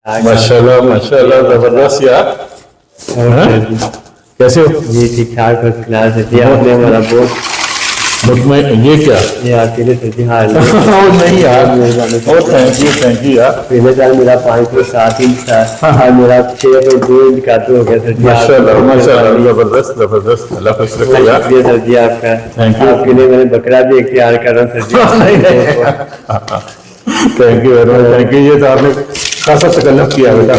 माशाल्लाह माशाल्लाह जबरदस्त यार। कैसे हो? जी ठीक ठाक फर्स्ट क्लास है जी। आपने हमारा बहुत मुतमईन। ये क्या? ये आपके लिए सर जी हाल नहीं यार, बहुत थैंक यू यार। पहले साल मेरा 5.7 इंच था और मेरा 6.2 इंच का तो हो गया सर जी। माशाल्लाह माशाल्लाह जबरदस्त जबरदस्त, अल्लाह खुश रखे यार। शुक्रिया सर जी आपका। Thank you. आपके लिए मैंने बकरा भी इख्तियार कर रहा हूँ sir ji. Thank you very much, thank you. ये तो आपने खासा तकल्लुफ किया बेटा,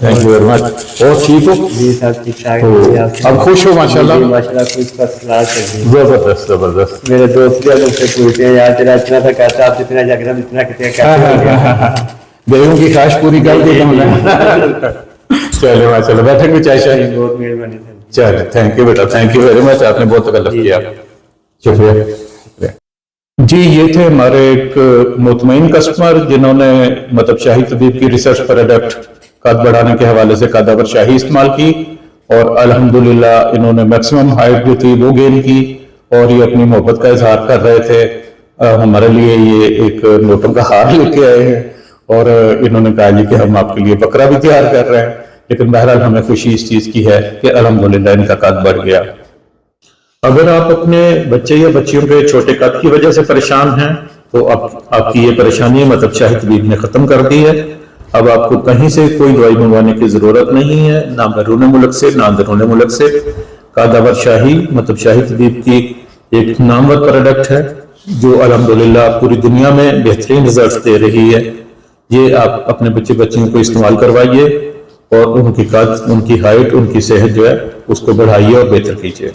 थैंक यू वेरी मच। और ठीक हो? जी सब ठीक ठाक तो है जी। अब खुश हो माशाल्लाह? जी, माशाल्लाह खुश फर्स्ट क्लास है जी। जबरदस्त जबरदस्त। मेरे दोस्त भी मुझसे पूछते हैं यार तेरा इतना सा कहता आप इतना जाकर इतना कितने कहते बेगम की ख्वाहिश पूरी कर दी तुमने। चले माशाल्लाह, बैठेंगे चाय शाय। बहुत मेहरबानी सर। चलो थैंक यू बेटा, थैंक यू वेरी मच, आपने बहुत तकल्लुफ किया, शुक्रिया। जी ये थे हमारे एक मुतमईन कस्टमर जिन्होंने मतलब शाही तबीब की रिसर्च प्रोडक्ट कद बढ़ाने के हवाले से कदावर शाही इस्तेमाल की और अल्हम्दुलिल्लाह इन्होंने मैक्सिमम हाइट जो थी वो गेन की और ये अपनी मोहब्बत का इजहार कर रहे थे। हमारे लिए ये एक नोटों का हार लेके आए हैं और इन्होंने कहा जी कि हम आपके लिए बकरा भी तैयार कर रहे हैं। लेकिन बहरहाल हमें खुशी इस चीज की है कि अल्हम्दुलिल्लाह इनका कद बढ़ गया। अगर आप अपने बच्चे या बच्चियों के छोटे कद की वजह से परेशान हैं तो आपकी ये परेशानी मतलब शाही तबीब ने खत्म कर दी है। अब आपको कहीं से कोई दवाई मंगवाने की जरूरत नहीं है, ना बैरून मुल्क से ना अंदरून मुल्क से। कदावर शाही मतलब शाही तबीब की एक नामवर प्रोडक्ट है जो अल्हम्दुलिल्लाह पूरी दुनिया में बेहतरीन रिजल्ट दे रही है। ये आप अपने बच्चे बच्चियों को इस्तेमाल करवाइए और उनकी कद, उनकी हाइट, उनकी सेहत जो है उसको बढ़ाइए और बेहतर कीजिए।